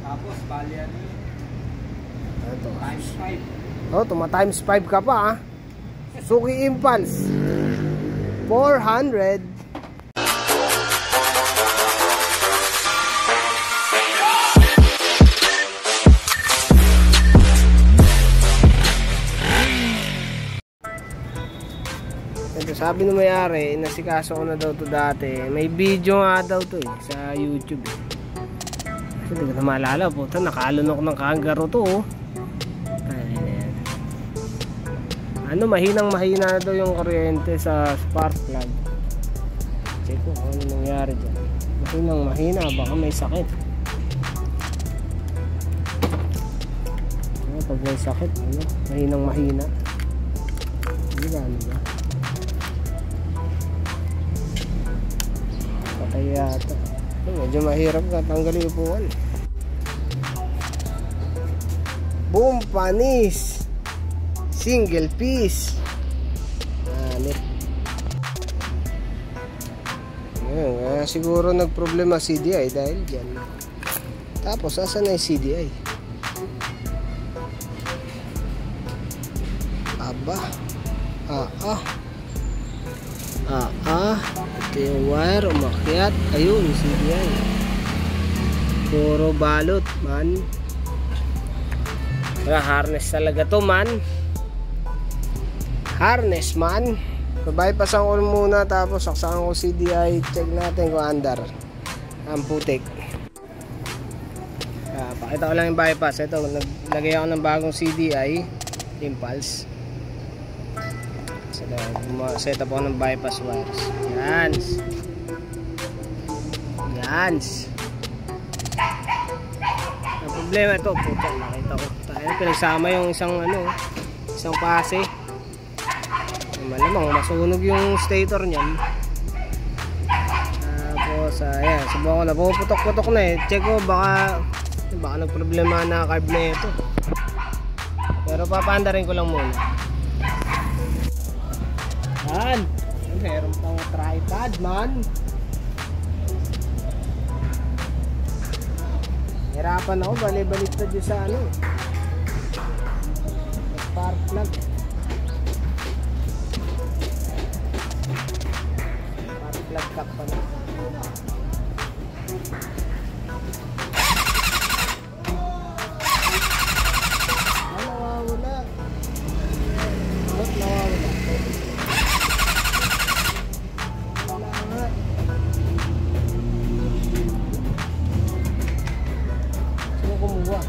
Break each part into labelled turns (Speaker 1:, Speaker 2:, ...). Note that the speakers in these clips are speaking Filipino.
Speaker 1: Tapos bali ano yun?
Speaker 2: Ito.
Speaker 1: Times 5.
Speaker 2: Oh, tuma times 5 ka pa ah. Suzuki Impulse 400. Ito, sabi ng may-ari, nasikaso ko na daw to dati. May video nga daw to eh, sa YouTube. Kasi di ko na maalala po. Ito, nakalunok ng kangaroo to oh. Ayan. Ano, mahina na daw yung kuryente sa spark plug. Check ko kung ano nangyari dyan. Mahina, baka may sakit. Ano, pag may sakit, ano, mahina. Hindi ba, ano ba? Kaya medyo mahirap ka tanggalin yung upuan. Boom panis single piece. Ayan, siguro nagproblema CDI dahil dyan. Tapos asan na yung CDI? Aba. Ito yung wire umakyat. Ayun, CDI. Puro balot man. Kaya harness talaga to man. Harness man. Bypassan ko muna tapos saksakan ko CDI. Check natin kung andar. Ang putik. Pakita ko lang yung bypass. Ito, naglagay ako ng bagong CDI Impulse. Set up ako ng bypass wires. Yan. Ang problema ito, puto, nakita ko. Tayo pinagsama yung isang pase. Malamang masunog yung stator niyan. Tapos ayan, subukan ko na. Puputok-putok na eh. Check ko baka nagproblema na carb na ito. Pero papaandarin ko lang muna. Yan. Meron pang tripod man. Hirapan ako, bali-baliktad yun sa spark plug. Spark plug cap pa na. Nawawala. Kumuha.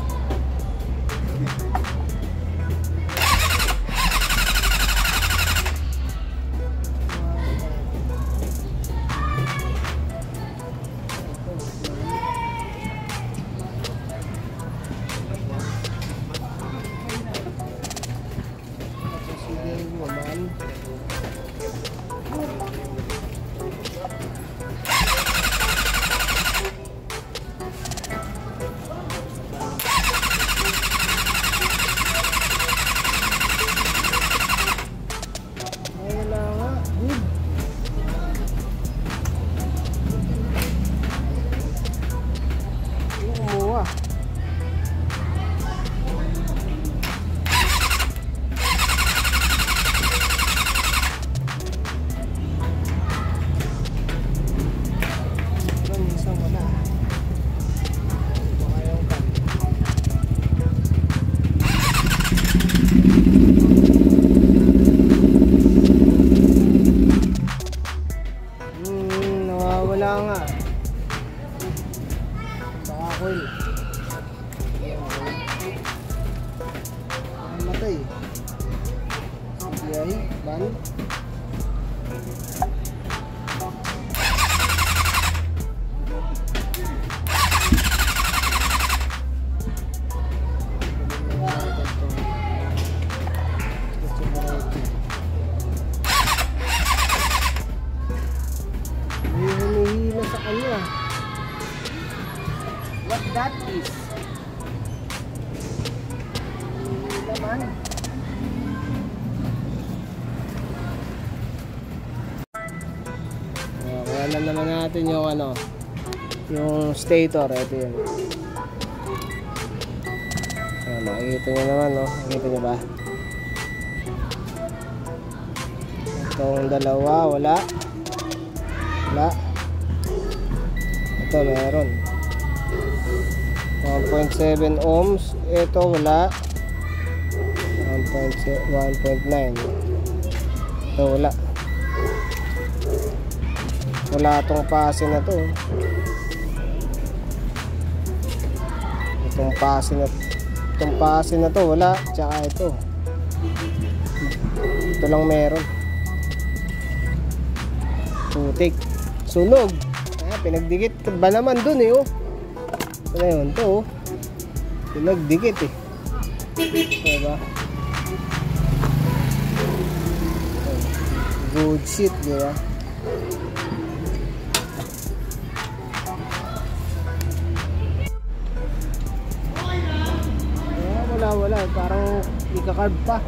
Speaker 2: Nawawala nga. Baka coil. Matay. CDI ban. What that is? Naman. Kaya alam naman natin yung yung stator. Ito yun. Makikita nyo naman, no? Nakikita nyo ba? Itong dalawa, wala. Wala. Ito, meron. 1.7 ohms. Ito, wala. 1.9. Ito, wala. Wala itong pase na to. Itong pase na to, wala. Tsaka ito. Ito lang meron. Putik. Sunog. Pinagdikit ba naman dun eh, oh. Ano yun to, oh. Pinagdikit eh. Diba? Good shit, diba? Wala. Parang ika-carb pa.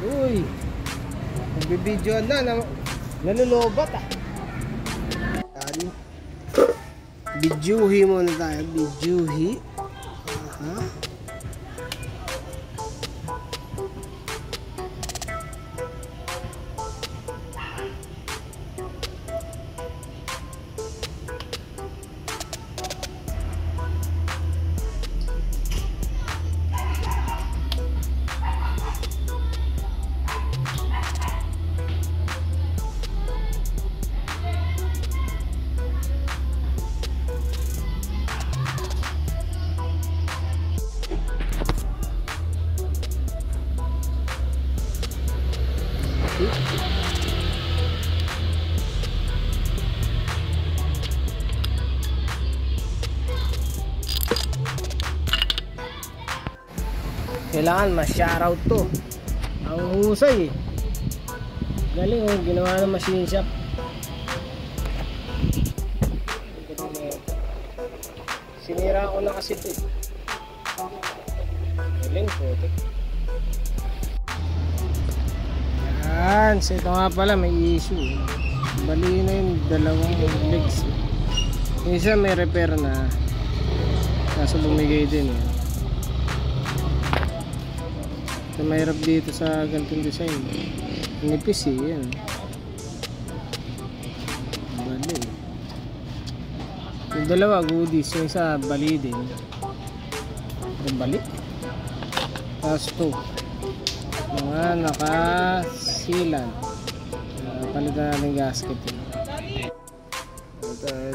Speaker 2: Uy, nagbibidyoan na, nalulobat ah. Bidyuhi muna tayo, bidyuhi. Aha. Kailangan ma-shoutout to. Ang husay eh. Galing oh, ginawa ng machine shop. Sinira ko na kasi ito eh. Galing po ito. Yan, so ito nga pala may issue. Bali na yung dalawang legs. Yung isa may repair na. Kaso bumigay din eh. So, mahirap dito sa ganitong design. Nipis eh, yan. Bali. Yung dalawa goodies, yung isa bali din. Yung bali. Tapos ito. Mga nakasilan. Palitan natin gasket yun.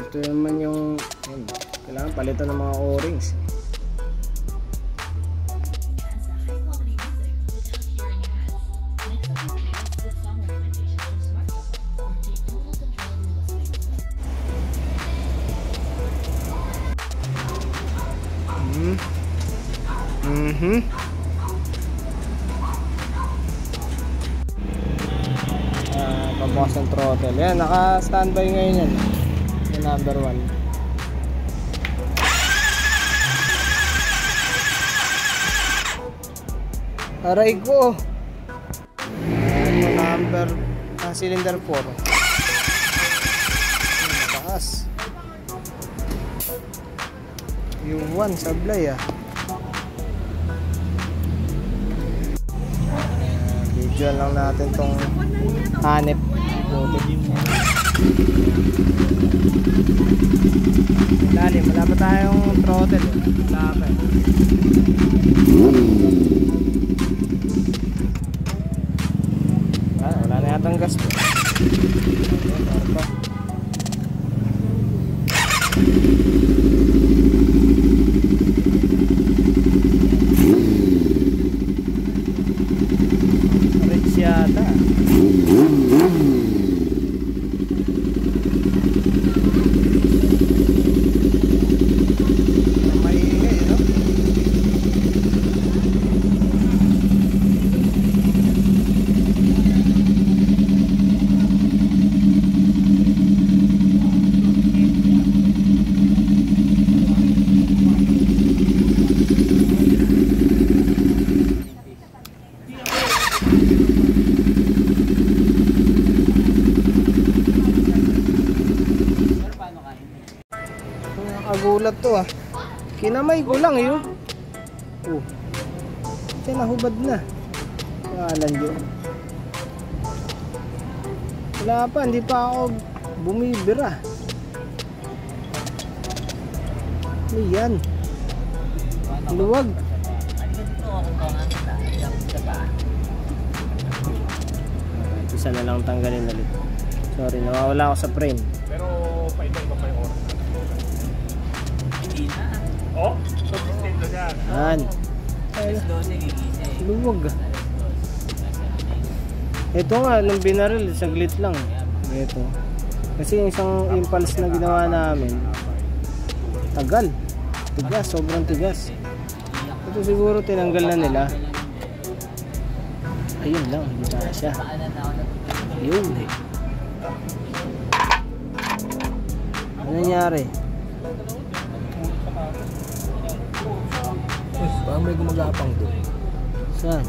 Speaker 2: Ito naman yung kailangan palitan ng mga o-rings. Pabukas ng throttle. Yan, naka-standby ngayon yan. Yung number 1. Aray ko! Yung number cylinder 4. Mataas. Yung 1 sablay ah. Video lang natin tong hanep. Lalim, wala pa tayong throttle. Wala pa eh. Wala na yatang gas po. Rich yata. namulat to ah. Kinamay ko lang yun. Oh. Siya nahubad na. Pangalan yun. Wala pa, hindi pa ako bumibira. Ano yan? Luwag. Isa na lang tanggalin ulit. Sorry, nawawala ako sa frame.
Speaker 3: Pero paitong pa yung oras. Hindi na. Oh, consistent na siya.
Speaker 2: Yan. Luwag. Ito nga, nung binaril, saglit lang. Ito. Kasi yung isang impulse na ginawa namin, tagal. Tigas, sobrang tigas. Ito siguro tinanggal na nila. Ayun lang, hindi na siya. Ayun. Ano nangyari?
Speaker 1: Parang may gumagapang doon.
Speaker 2: Saan?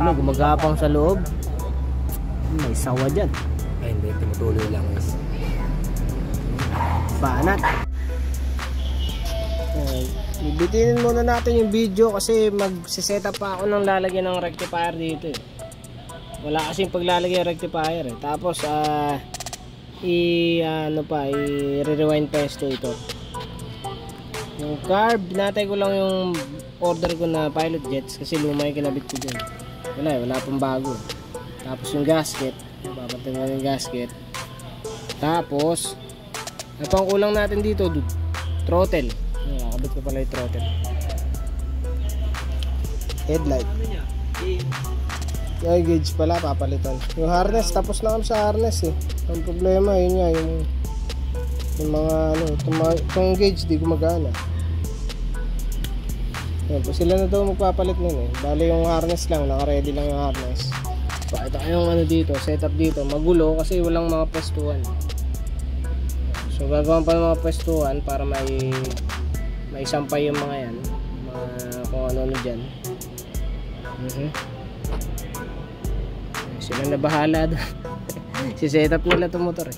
Speaker 2: May gumagapang sa loob. May sawa dyan.
Speaker 1: Ay hindi, tumutuloy lang guys.
Speaker 2: Banat. Bibitinin muna natin yung video kasi mag-set up pa ako ng lalagyan ng rectifier dito eh. Wala kasing paglalagay ng rectifier eh. Tapos i-rewind pa yung stator. Yung carb, natay ko lang yung order ko na pilot jets kasi luma yung kinabit ko dyan. Wala pang bago. Tapos yung gasket, babantay mo yung gasket. Tapos ano pang kulang natin dito, dude? Throttle. Nakakabit ko pala yung throttle. Headlight. Yung gauge pala papalitan. Yung harness, tapos na kami sa harness eh. Ang problema yun nga, yung mga ano, itong gauge di gumagana. Yan po, sila na daw magpapalit nun eh. Bali yung harness lang, naka-ready lang yung harness. Pakita ko yung ano dito, setup dito. Magulo kasi walang mga pwestuhan. So gagawin pa yung mga pwestuhan para may sampay yung mga yan. Kung ano dyan. Sila na bahala doon. Si setup nila itong motor eh.